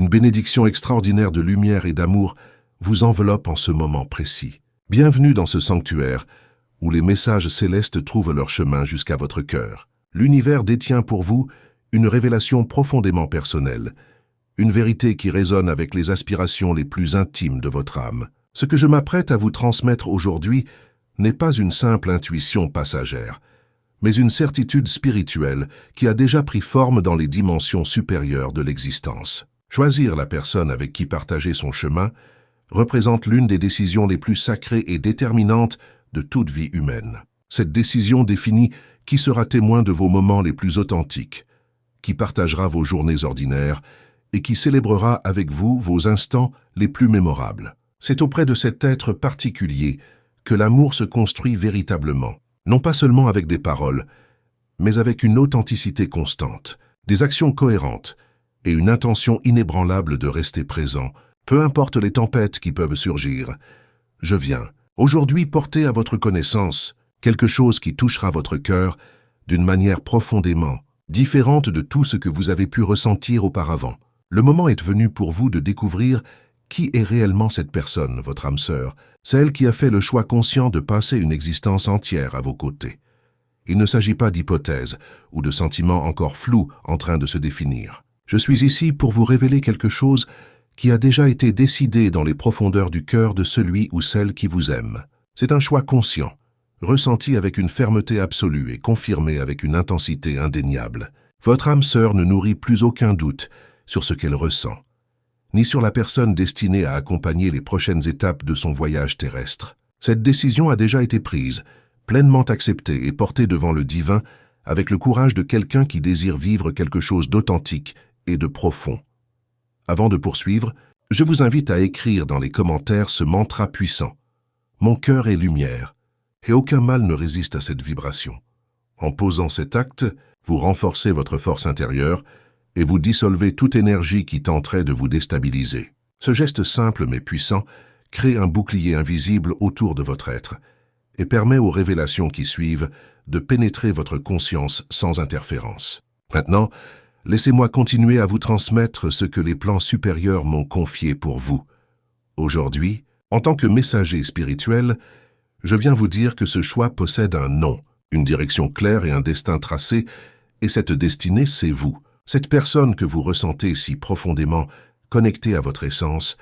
Une bénédiction extraordinaire de lumière et d'amour vous enveloppe en ce moment précis. Bienvenue dans ce sanctuaire où les messages célestes trouvent leur chemin jusqu'à votre cœur. L'univers détient pour vous une révélation profondément personnelle, une vérité qui résonne avec les aspirations les plus intimes de votre âme. Ce que je m'apprête à vous transmettre aujourd'hui n'est pas une simple intuition passagère, mais une certitude spirituelle qui a déjà pris forme dans les dimensions supérieures de l'existence. Choisir la personne avec qui partager son chemin représente l'une des décisions les plus sacrées et déterminantes de toute vie humaine. Cette décision définit qui sera témoin de vos moments les plus authentiques, qui partagera vos journées ordinaires et qui célébrera avec vous vos instants les plus mémorables. C'est auprès de cet être particulier que l'amour se construit véritablement, non pas seulement avec des paroles, mais avec une authenticité constante, des actions cohérentes et une intention inébranlable de rester présent, peu importe les tempêtes qui peuvent surgir. Je viens aujourd'hui porter à votre connaissance quelque chose qui touchera votre cœur d'une manière profondément différente de tout ce que vous avez pu ressentir auparavant. Le moment est venu pour vous de découvrir qui est réellement cette personne, votre âme sœur, celle qui a fait le choix conscient de passer une existence entière à vos côtés. Il ne s'agit pas d'hypothèses ou de sentiments encore flous en train de se définir. Je suis ici pour vous révéler quelque chose qui a déjà été décidé dans les profondeurs du cœur de celui ou celle qui vous aime. C'est un choix conscient, ressenti avec une fermeté absolue et confirmé avec une intensité indéniable. Votre âme sœur ne nourrit plus aucun doute sur ce qu'elle ressent, ni sur la personne destinée à accompagner les prochaines étapes de son voyage terrestre. Cette décision a déjà été prise, pleinement acceptée et portée devant le divin avec le courage de quelqu'un qui désire vivre quelque chose d'authentique et de profond. Avant de poursuivre, je vous invite à écrire dans les commentaires ce mantra puissant. Mon cœur est lumière, et aucun mal ne résiste à cette vibration. En posant cet acte, vous renforcez votre force intérieure et vous dissolvez toute énergie qui tenterait de vous déstabiliser. Ce geste simple mais puissant crée un bouclier invisible autour de votre être et permet aux révélations qui suivent de pénétrer votre conscience sans interférence. Maintenant, laissez-moi continuer à vous transmettre ce que les plans supérieurs m'ont confié pour vous. Aujourd'hui, en tant que messager spirituel, je viens vous dire que ce choix possède un nom, une direction claire et un destin tracé, et cette destinée, c'est vous. Cette personne que vous ressentez si profondément connectée à votre essence,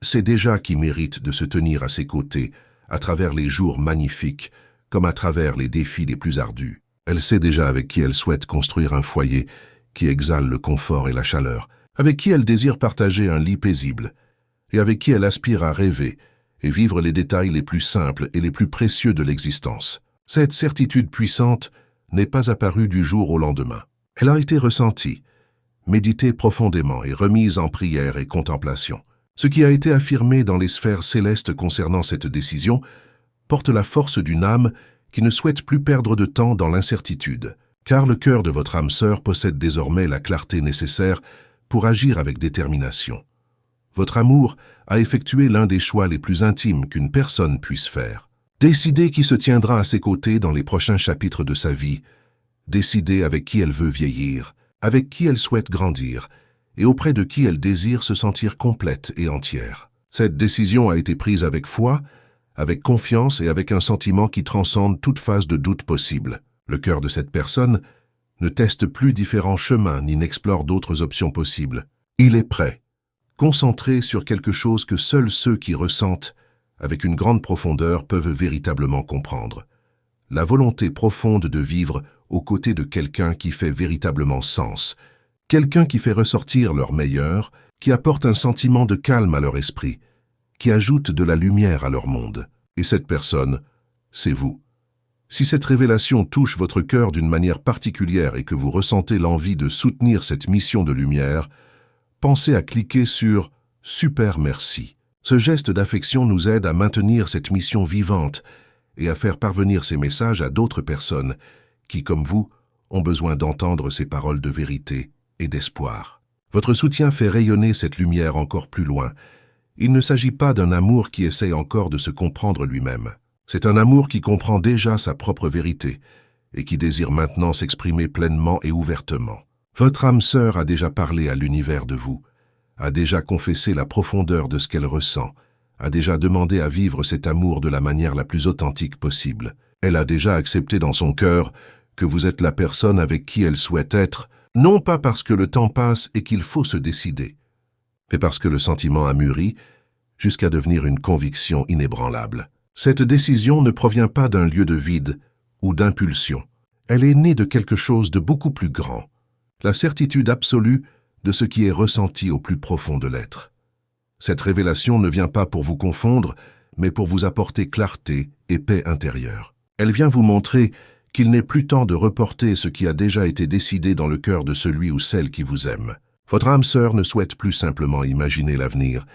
c'est déjà qui mérite de se tenir à ses côtés à travers les jours magnifiques comme à travers les défis les plus ardus. Elle sait déjà avec qui elle souhaite construire un foyer qui exhale le confort et la chaleur, avec qui elle désire partager un lit paisible, et avec qui elle aspire à rêver et vivre les détails les plus simples et les plus précieux de l'existence. Cette certitude puissante n'est pas apparue du jour au lendemain. Elle a été ressentie, méditée profondément et remise en prière et contemplation. Ce qui a été affirmé dans les sphères célestes concernant cette décision porte la force d'une âme qui ne souhaite plus perdre de temps dans l'incertitude, car le cœur de votre âme sœur possède désormais la clarté nécessaire pour agir avec détermination. Votre amour a effectué l'un des choix les plus intimes qu'une personne puisse faire. Décider qui se tiendra à ses côtés dans les prochains chapitres de sa vie, décider avec qui elle veut vieillir, avec qui elle souhaite grandir, et auprès de qui elle désire se sentir complète et entière. Cette décision a été prise avec foi, avec confiance et avec un sentiment qui transcende toute phase de doute possible. Le cœur de cette personne ne teste plus différents chemins ni n'explore d'autres options possibles. Il est prêt, concentré sur quelque chose que seuls ceux qui ressentent avec une grande profondeur peuvent véritablement comprendre. La volonté profonde de vivre aux côtés de quelqu'un qui fait véritablement sens, quelqu'un qui fait ressortir leur meilleur, qui apporte un sentiment de calme à leur esprit, qui ajoute de la lumière à leur monde. Et cette personne, c'est vous. Si cette révélation touche votre cœur d'une manière particulière et que vous ressentez l'envie de soutenir cette mission de lumière, pensez à cliquer sur « Super merci ». Ce geste d'affection nous aide à maintenir cette mission vivante et à faire parvenir ces messages à d'autres personnes qui, comme vous, ont besoin d'entendre ces paroles de vérité et d'espoir. Votre soutien fait rayonner cette lumière encore plus loin. Il ne s'agit pas d'un amour qui essaie encore de se comprendre lui-même. C'est un amour qui comprend déjà sa propre vérité et qui désire maintenant s'exprimer pleinement et ouvertement. Votre âme sœur a déjà parlé à l'univers de vous, a déjà confessé la profondeur de ce qu'elle ressent, a déjà demandé à vivre cet amour de la manière la plus authentique possible. Elle a déjà accepté dans son cœur que vous êtes la personne avec qui elle souhaite être, non pas parce que le temps passe et qu'il faut se décider, mais parce que le sentiment a mûri jusqu'à devenir une conviction inébranlable. Cette décision ne provient pas d'un lieu de vide ou d'impulsion. Elle est née de quelque chose de beaucoup plus grand, la certitude absolue de ce qui est ressenti au plus profond de l'être. Cette révélation ne vient pas pour vous confondre, mais pour vous apporter clarté et paix intérieure. Elle vient vous montrer qu'il n'est plus temps de reporter ce qui a déjà été décidé dans le cœur de celui ou celle qui vous aime. Votre âme sœur ne souhaite plus simplement imaginer l'avenir,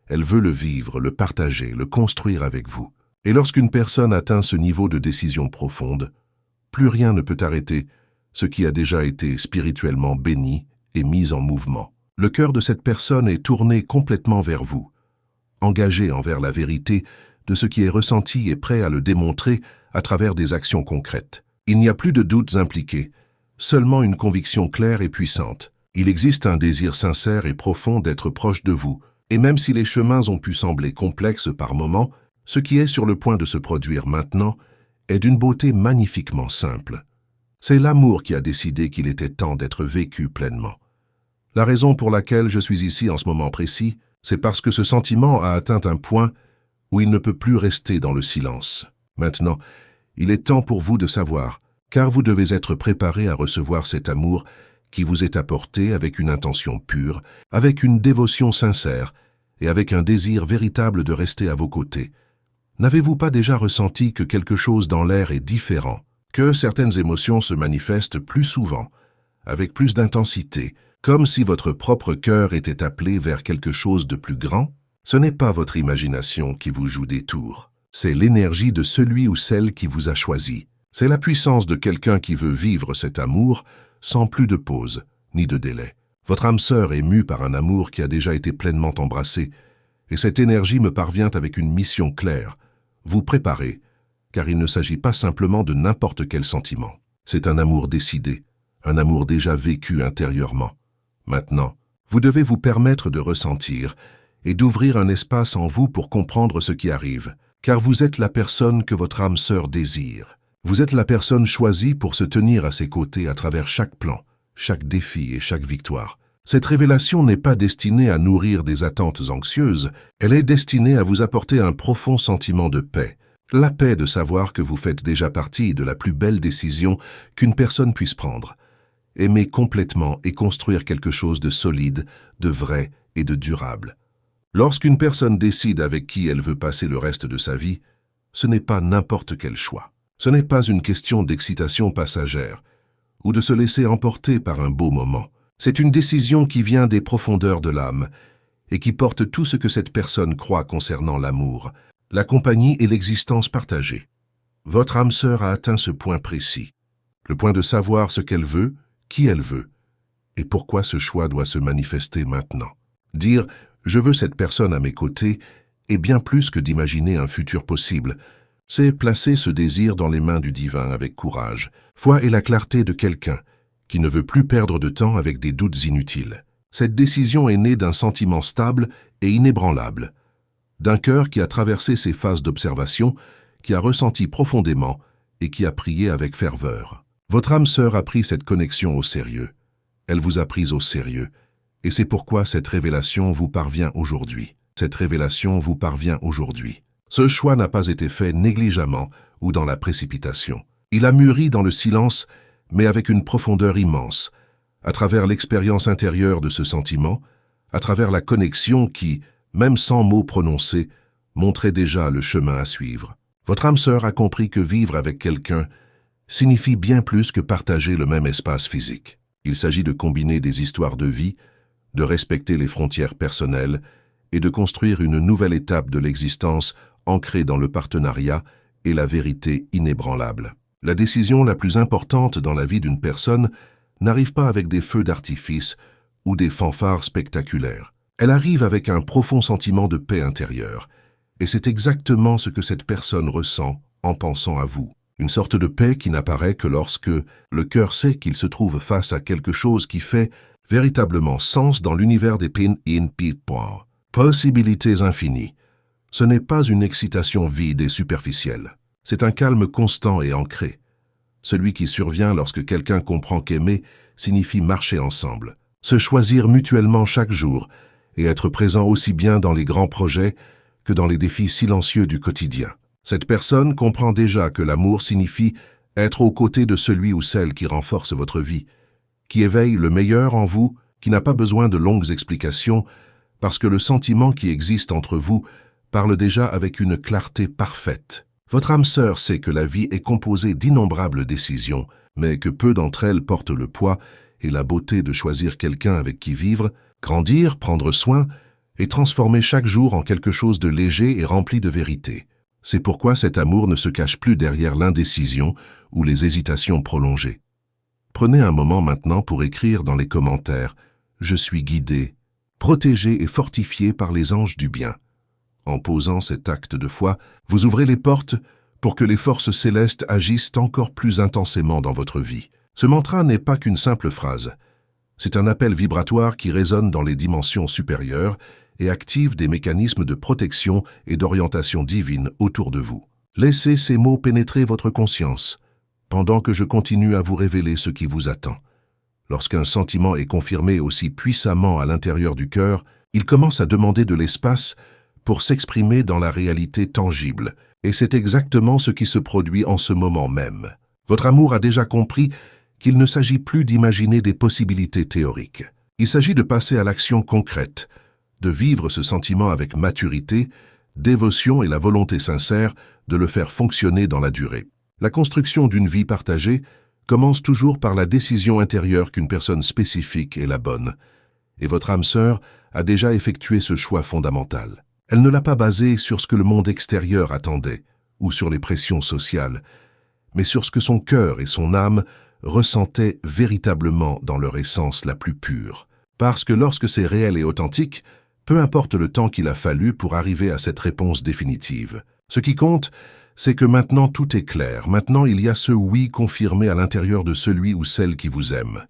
elle veut le vivre, le partager, le construire avec vous. Et lorsqu'une personne atteint ce niveau de décision profonde, plus rien ne peut arrêter ce qui a déjà été spirituellement béni et mis en mouvement. Le cœur de cette personne est tourné complètement vers vous, engagé envers la vérité de ce qui est ressenti et prêt à le démontrer à travers des actions concrètes. Il n'y a plus de doutes impliqués, seulement une conviction claire et puissante. Il existe un désir sincère et profond d'être proche de vous, et même si les chemins ont pu sembler complexes par moments, ce qui est sur le point de se produire maintenant est d'une beauté magnifiquement simple. C'est l'amour qui a décidé qu'il était temps d'être vécu pleinement. La raison pour laquelle je suis ici en ce moment précis, c'est parce que ce sentiment a atteint un point où il ne peut plus rester dans le silence. Maintenant, il est temps pour vous de savoir, car vous devez être préparé à recevoir cet amour qui vous est apporté avec une intention pure, avec une dévotion sincère et avec un désir véritable de rester à vos côtés. N'avez-vous pas déjà ressenti que quelque chose dans l'air est différent, que certaines émotions se manifestent plus souvent, avec plus d'intensité, comme si votre propre cœur était appelé vers quelque chose de plus grand? Ce n'est pas votre imagination qui vous joue des tours, c'est l'énergie de celui ou celle qui vous a choisi. C'est la puissance de quelqu'un qui veut vivre cet amour sans plus de pause ni de délai. Votre âme sœur est mue par un amour qui a déjà été pleinement embrassé, et cette énergie me parvient avec une mission claire, vous préparer, car il ne s'agit pas simplement de n'importe quel sentiment. C'est un amour décidé, un amour déjà vécu intérieurement. Maintenant, vous devez vous permettre de ressentir et d'ouvrir un espace en vous pour comprendre ce qui arrive, car vous êtes la personne que votre âme sœur désire. Vous êtes la personne choisie pour se tenir à ses côtés à travers chaque plan, chaque défi et chaque victoire. Cette révélation n'est pas destinée à nourrir des attentes anxieuses, elle est destinée à vous apporter un profond sentiment de paix. La paix de savoir que vous faites déjà partie de la plus belle décision qu'une personne puisse prendre. Aimer complètement et construire quelque chose de solide, de vrai et de durable. Lorsqu'une personne décide avec qui elle veut passer le reste de sa vie, ce n'est pas n'importe quel choix. Ce n'est pas une question d'excitation passagère ou de se laisser emporter par un beau moment. C'est une décision qui vient des profondeurs de l'âme et qui porte tout ce que cette personne croit concernant l'amour, la compagnie et l'existence partagée. Votre âme sœur a atteint ce point précis, le point de savoir ce qu'elle veut, qui elle veut, et pourquoi ce choix doit se manifester maintenant. Dire « je veux cette personne à mes côtés » est bien plus que d'imaginer un futur possible. C'est placer ce désir dans les mains du divin avec courage, foi et la clarté de quelqu'un qui ne veut plus perdre de temps avec des doutes inutiles. Cette décision est née d'un sentiment stable et inébranlable, d'un cœur qui a traversé ses phases d'observation, qui a ressenti profondément et qui a prié avec ferveur. Votre âme sœur a pris cette connexion au sérieux. Elle vous a pris au sérieux, et c'est pourquoi cette révélation vous parvient aujourd'hui. Cette révélation vous parvient aujourd'hui. Ce choix n'a pas été fait négligemment ou dans la précipitation. Il a mûri dans le silence, mais avec une profondeur immense, à travers l'expérience intérieure de ce sentiment, à travers la connexion qui, même sans mots prononcés, montrait déjà le chemin à suivre. Votre âme sœur a compris que vivre avec quelqu'un signifie bien plus que partager le même espace physique. Il s'agit de combiner des histoires de vie, de respecter les frontières personnelles et de construire une nouvelle étape de l'existence ancrée dans le partenariat et la vérité inébranlable. La décision la plus importante dans la vie d'une personne n'arrive pas avec des feux d'artifice ou des fanfares spectaculaires. Elle arrive avec un profond sentiment de paix intérieure, et c'est exactement ce que cette personne ressent en pensant à vous. Une sorte de paix qui n'apparaît que lorsque le cœur sait qu'il se trouve face à quelque chose qui fait véritablement sens dans l'univers des pin-in-pit-points. Possibilités infinies. Ce n'est pas une excitation vide et superficielle. C'est un calme constant et ancré. Celui qui survient lorsque quelqu'un comprend qu'aimer signifie marcher ensemble, se choisir mutuellement chaque jour et être présent aussi bien dans les grands projets que dans les défis silencieux du quotidien. Cette personne comprend déjà que l'amour signifie être aux côtés de celui ou celle qui renforce votre vie, qui éveille le meilleur en vous, qui n'a pas besoin de longues explications, parce que le sentiment qui existe entre vous parle déjà avec une clarté parfaite. Votre âme sœur sait que la vie est composée d'innombrables décisions, mais que peu d'entre elles portent le poids et la beauté de choisir quelqu'un avec qui vivre, grandir, prendre soin et transformer chaque jour en quelque chose de léger et rempli de vérité. C'est pourquoi cet amour ne se cache plus derrière l'indécision ou les hésitations prolongées. Prenez un moment maintenant pour écrire dans les commentaires « Je suis guidé, protégé et fortifié par les anges du bien ». En posant cet acte de foi, vous ouvrez les portes pour que les forces célestes agissent encore plus intensément dans votre vie. Ce mantra n'est pas qu'une simple phrase. C'est un appel vibratoire qui résonne dans les dimensions supérieures et active des mécanismes de protection et d'orientation divine autour de vous. Laissez ces mots pénétrer votre conscience, pendant que je continue à vous révéler ce qui vous attend. Lorsqu'un sentiment est confirmé aussi puissamment à l'intérieur du cœur, il commence à demander de l'espace pour s'exprimer dans la réalité tangible, et c'est exactement ce qui se produit en ce moment même. Votre amour a déjà compris qu'il ne s'agit plus d'imaginer des possibilités théoriques. Il s'agit de passer à l'action concrète, de vivre ce sentiment avec maturité, dévotion et la volonté sincère de le faire fonctionner dans la durée. La construction d'une vie partagée commence toujours par la décision intérieure qu'une personne spécifique est la bonne, et votre âme sœur a déjà effectué ce choix fondamental. Elle ne l'a pas basé sur ce que le monde extérieur attendait, ou sur les pressions sociales, mais sur ce que son cœur et son âme ressentaient véritablement dans leur essence la plus pure. Parce que lorsque c'est réel et authentique, peu importe le temps qu'il a fallu pour arriver à cette réponse définitive. Ce qui compte, c'est que maintenant tout est clair. Maintenant il y a ce oui confirmé à l'intérieur de celui ou celle qui vous aime.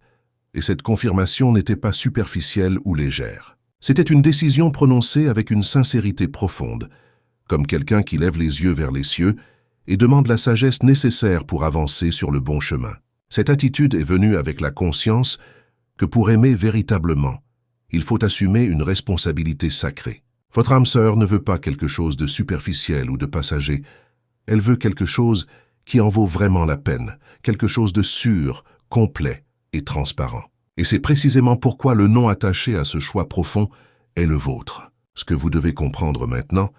Et cette confirmation n'était pas superficielle ou légère. C'était une décision prononcée avec une sincérité profonde, comme quelqu'un qui lève les yeux vers les cieux et demande la sagesse nécessaire pour avancer sur le bon chemin. Cette attitude est venue avec la conscience que pour aimer véritablement, il faut assumer une responsabilité sacrée. Votre âme sœur ne veut pas quelque chose de superficiel ou de passager. Elle veut quelque chose qui en vaut vraiment la peine, quelque chose de sûr, complet et transparent. Et c'est précisément pourquoi le nom attaché à ce choix profond est le vôtre. Ce que vous devez comprendre maintenant,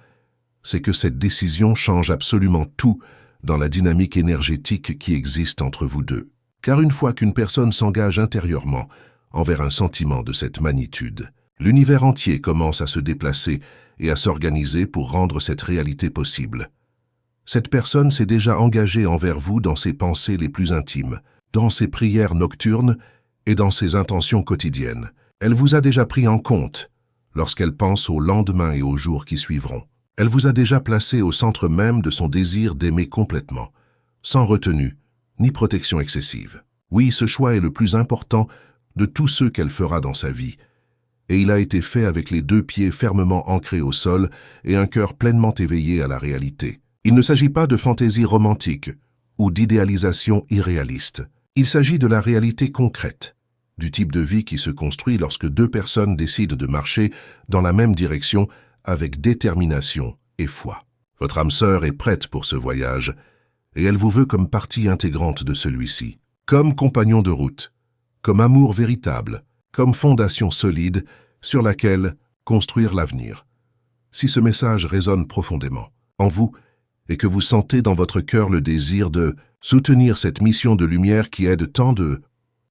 c'est que cette décision change absolument tout dans la dynamique énergétique qui existe entre vous deux. Car une fois qu'une personne s'engage intérieurement envers un sentiment de cette magnitude, l'univers entier commence à se déplacer et à s'organiser pour rendre cette réalité possible. Cette personne s'est déjà engagée envers vous dans ses pensées les plus intimes, dans ses prières nocturnes et dans ses intentions quotidiennes. Elle vous a déjà pris en compte lorsqu'elle pense au lendemain et aux jours qui suivront. Elle vous a déjà placé au centre même de son désir d'aimer complètement, sans retenue ni protection excessive. Oui, ce choix est le plus important de tous ceux qu'elle fera dans sa vie, et il a été fait avec les 2 pieds fermement ancrés au sol et un cœur pleinement éveillé à la réalité. Il ne s'agit pas de fantaisie romantique ou d'idéalisation irréaliste. Il s'agit de la réalité concrète, du type de vie qui se construit lorsque 2 personnes décident de marcher dans la même direction avec détermination et foi. Votre âme sœur est prête pour ce voyage, et elle vous veut comme partie intégrante de celui-ci, comme compagnon de route, comme amour véritable, comme fondation solide sur laquelle construire l'avenir. Si ce message résonne profondément en vous et que vous sentez dans votre cœur le désir de soutenir cette mission de lumière qui aide tant de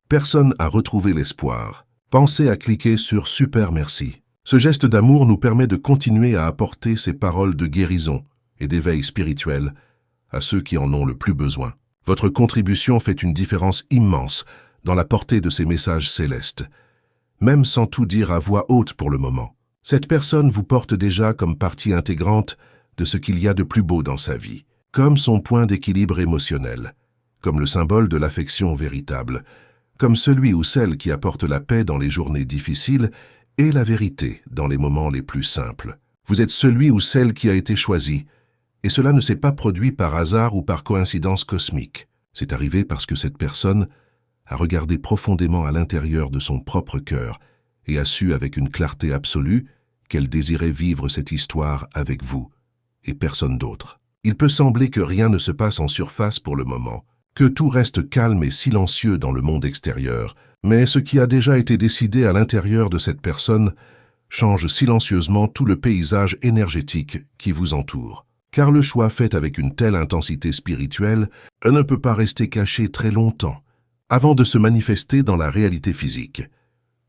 personnes à retrouver l'espoir, pensez à cliquer sur Super Merci. Ce geste d'amour nous permet de continuer à apporter ces paroles de guérison et d'éveil spirituel à ceux qui en ont le plus besoin. Votre contribution fait une différence immense dans la portée de ces messages célestes, même sans tout dire à voix haute pour le moment. Cette personne vous porte déjà comme partie intégrante de ce qu'il y a de plus beau dans sa vie, comme son point d'équilibre émotionnel, comme le symbole de l'affection véritable, comme celui ou celle qui apporte la paix dans les journées difficiles et la vérité dans les moments les plus simples. Vous êtes celui ou celle qui a été choisi, et cela ne s'est pas produit par hasard ou par coïncidence cosmique. C'est arrivé parce que cette personne a regardé profondément à l'intérieur de son propre cœur et a su avec une clarté absolue qu'elle désirait vivre cette histoire avec vous et personne d'autre. Il peut sembler que rien ne se passe en surface pour le moment, que tout reste calme et silencieux dans le monde extérieur, mais ce qui a déjà été décidé à l'intérieur de cette personne change silencieusement tout le paysage énergétique qui vous entoure. Car le choix fait avec une telle intensité spirituelle ne peut pas rester caché très longtemps avant de se manifester dans la réalité physique.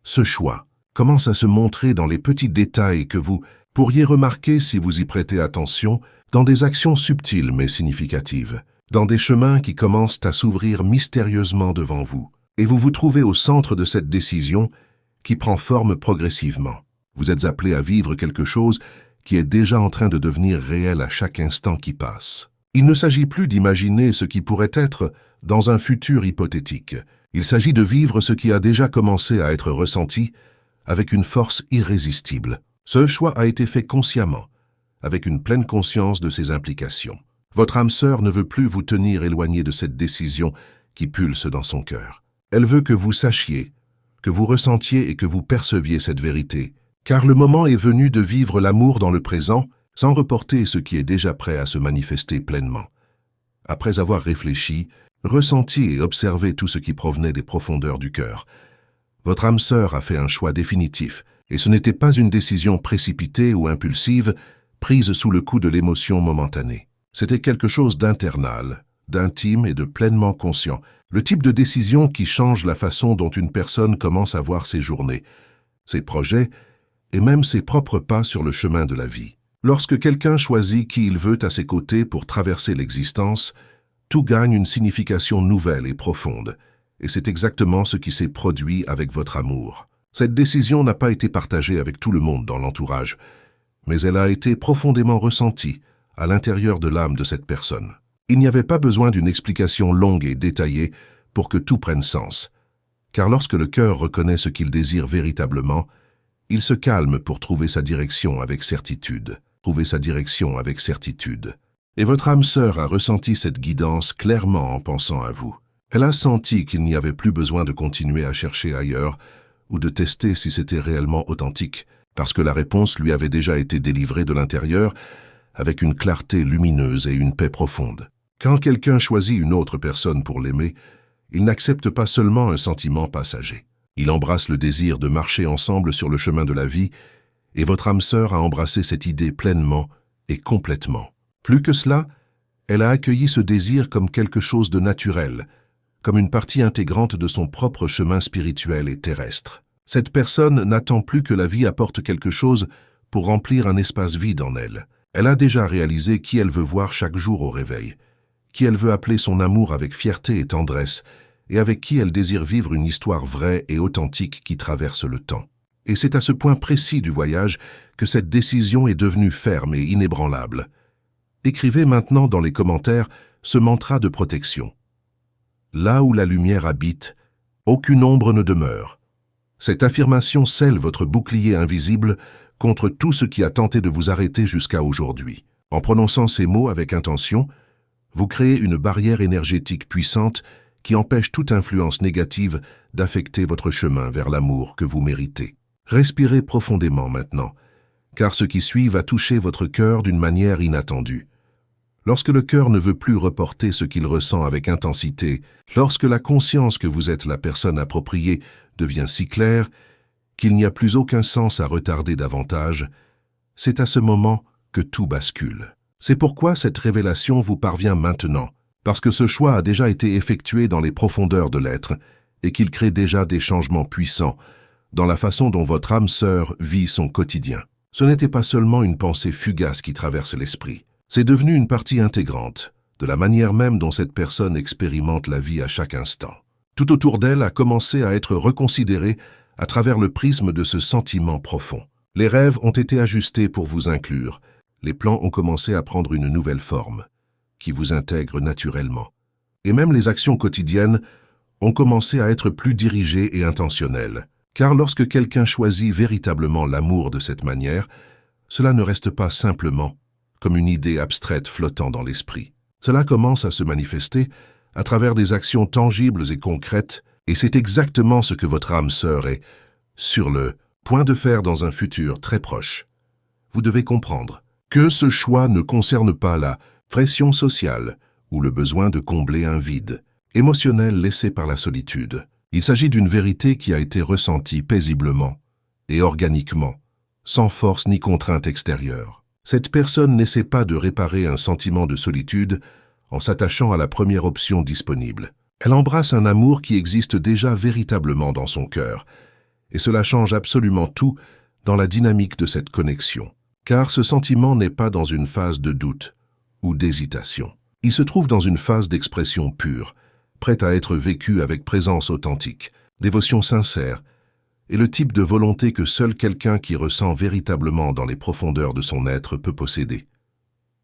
Ce choix commence à se montrer dans les petits détails que vous pourriez remarquer si vous y prêtez attention, dans des actions subtiles mais significatives, dans des chemins qui commencent à s'ouvrir mystérieusement devant vous, et vous vous trouvez au centre de cette décision qui prend forme progressivement. Vous êtes appelé à vivre quelque chose qui est déjà en train de devenir réel à chaque instant qui passe. Il ne s'agit plus d'imaginer ce qui pourrait être dans un futur hypothétique. Il s'agit de vivre ce qui a déjà commencé à être ressenti avec une force irrésistible. Ce choix a été fait consciemment, avec une pleine conscience de ses implications. Votre âme sœur ne veut plus vous tenir éloigné de cette décision qui pulse dans son cœur. Elle veut que vous sachiez, que vous ressentiez et que vous perceviez cette vérité, car le moment est venu de vivre l'amour dans le présent sans reporter ce qui est déjà prêt à se manifester pleinement. Après avoir réfléchi, ressenti et observé tout ce qui provenait des profondeurs du cœur, votre âme sœur a fait un choix définitif, et ce n'était pas une décision précipitée ou impulsive, prise sous le coup de l'émotion momentanée. C'était quelque chose d'internal, d'intime et de pleinement conscient, le type de décision qui change la façon dont une personne commence à voir ses journées, ses projets et même ses propres pas sur le chemin de la vie. Lorsque quelqu'un choisit qui il veut à ses côtés pour traverser l'existence, tout gagne une signification nouvelle et profonde, et c'est exactement ce qui s'est produit avec votre amour. Cette décision n'a pas été partagée avec tout le monde dans l'entourage, mais elle a été profondément ressentie à l'intérieur de l'âme de cette personne. Il n'y avait pas besoin d'une explication longue et détaillée pour que tout prenne sens, car lorsque le cœur reconnaît ce qu'il désire véritablement, il se calme pour trouver sa direction avec certitude. Et votre âme sœur a ressenti cette guidance clairement en pensant à vous. Elle a senti qu'il n'y avait plus besoin de continuer à chercher ailleurs ou de tester si c'était réellement authentique, parce que la réponse lui avait déjà été délivrée de l'intérieur avec une clarté lumineuse et une paix profonde. Quand quelqu'un choisit une autre personne pour l'aimer, il n'accepte pas seulement un sentiment passager. Il embrasse le désir de marcher ensemble sur le chemin de la vie, et votre âme sœur a embrassé cette idée pleinement et complètement. Plus que cela, elle a accueilli ce désir comme quelque chose de naturel, comme une partie intégrante de son propre chemin spirituel et terrestre. Cette personne n'attend plus que la vie apporte quelque chose pour remplir un espace vide en elle. Elle a déjà réalisé qui elle veut voir chaque jour au réveil, qui elle veut appeler son amour avec fierté et tendresse, et avec qui elle désire vivre une histoire vraie et authentique qui traverse le temps. Et c'est à ce point précis du voyage que cette décision est devenue ferme et inébranlable. Écrivez maintenant dans les commentaires ce mantra de protection. Là où la lumière habite, aucune ombre ne demeure. Cette affirmation scelle votre bouclier invisible contre tout ce qui a tenté de vous arrêter jusqu'à aujourd'hui. En prononçant ces mots avec intention, vous créez une barrière énergétique puissante qui empêche toute influence négative d'affecter votre chemin vers l'amour que vous méritez. Respirez profondément maintenant, car ce qui suit va toucher votre cœur d'une manière inattendue. Lorsque le cœur ne veut plus reporter ce qu'il ressent avec intensité, lorsque la conscience que vous êtes la personne appropriée devient si claire qu'il n'y a plus aucun sens à retarder davantage, c'est à ce moment que tout bascule. C'est pourquoi cette révélation vous parvient maintenant, parce que ce choix a déjà été effectué dans les profondeurs de l'être et qu'il crée déjà des changements puissants dans la façon dont votre âme sœur vit son quotidien. Ce n'était pas seulement une pensée fugace qui traverse l'esprit, c'est devenu une partie intégrante de la manière même dont cette personne expérimente la vie à chaque instant. Tout autour d'elle a commencé à être reconsidéré à travers le prisme de ce sentiment profond. Les rêves ont été ajustés pour vous inclure, les plans ont commencé à prendre une nouvelle forme, qui vous intègre naturellement. Et même les actions quotidiennes ont commencé à être plus dirigées et intentionnelles. Car lorsque quelqu'un choisit véritablement l'amour de cette manière, cela ne reste pas simplement comme une idée abstraite flottant dans l'esprit. Cela commence à se manifester à travers des actions tangibles et concrètes, et c'est exactement ce que votre âme sœur est sur le point de faire dans un futur très proche. Vous devez comprendre que ce choix ne concerne pas la pression sociale ou le besoin de combler un vide émotionnel laissé par la solitude. Il s'agit d'une vérité qui a été ressentie paisiblement et organiquement, sans force ni contrainte extérieure. Cette personne n'essaie pas de réparer un sentiment de solitude en s'attachant à la première option disponible. Elle embrasse un amour qui existe déjà véritablement dans son cœur, et cela change absolument tout dans la dynamique de cette connexion. Car ce sentiment n'est pas dans une phase de doute ou d'hésitation. Il se trouve dans une phase d'expression pure, prête à être vécue avec présence authentique, dévotion sincère, et le type de volonté que seul quelqu'un qui ressent véritablement dans les profondeurs de son être peut posséder.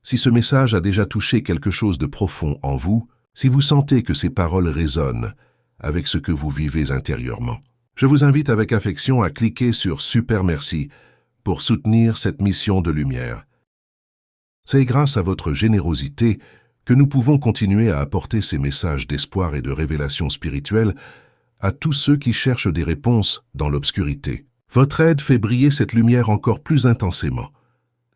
Si ce message a déjà touché quelque chose de profond en vous, si vous sentez que ces paroles résonnent avec ce que vous vivez intérieurement, je vous invite avec affection à cliquer sur « Super merci » pour soutenir cette mission de lumière. C'est grâce à votre générosité que nous pouvons continuer à apporter ces messages d'espoir et de révélation spirituelle à tous ceux qui cherchent des réponses dans l'obscurité. Votre aide fait briller cette lumière encore plus intensément.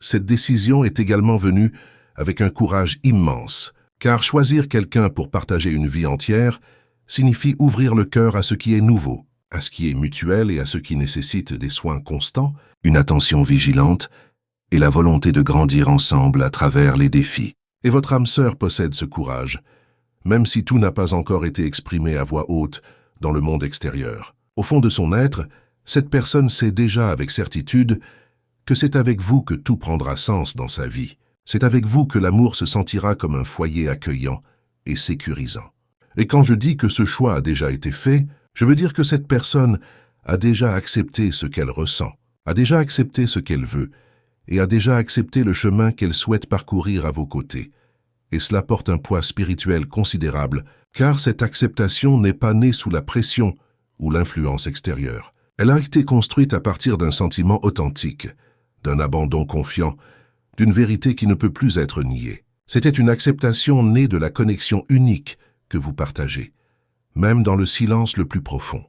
Cette décision est également venue avec un courage immense, car choisir quelqu'un pour partager une vie entière signifie ouvrir le cœur à ce qui est nouveau, à ce qui est mutuel et à ce qui nécessite des soins constants, une attention vigilante et la volonté de grandir ensemble à travers les défis. Et votre âme sœur possède ce courage, même si tout n'a pas encore été exprimé à voix haute dans le monde extérieur. Au fond de son être, cette personne sait déjà avec certitude que c'est avec vous que tout prendra sens dans sa vie. C'est avec vous que l'amour se sentira comme un foyer accueillant et sécurisant. Et quand je dis que ce choix a déjà été fait, je veux dire que cette personne a déjà accepté ce qu'elle ressent, a déjà accepté ce qu'elle veut, et a déjà accepté le chemin qu'elle souhaite parcourir à vos côtés. Et cela porte un poids spirituel considérable, car cette acceptation n'est pas née sous la pression ou l'influence extérieure. Elle a été construite à partir d'un sentiment authentique, d'un abandon confiant, d'une vérité qui ne peut plus être niée. C'était une acceptation née de la connexion unique que vous partagez, même dans le silence le plus profond.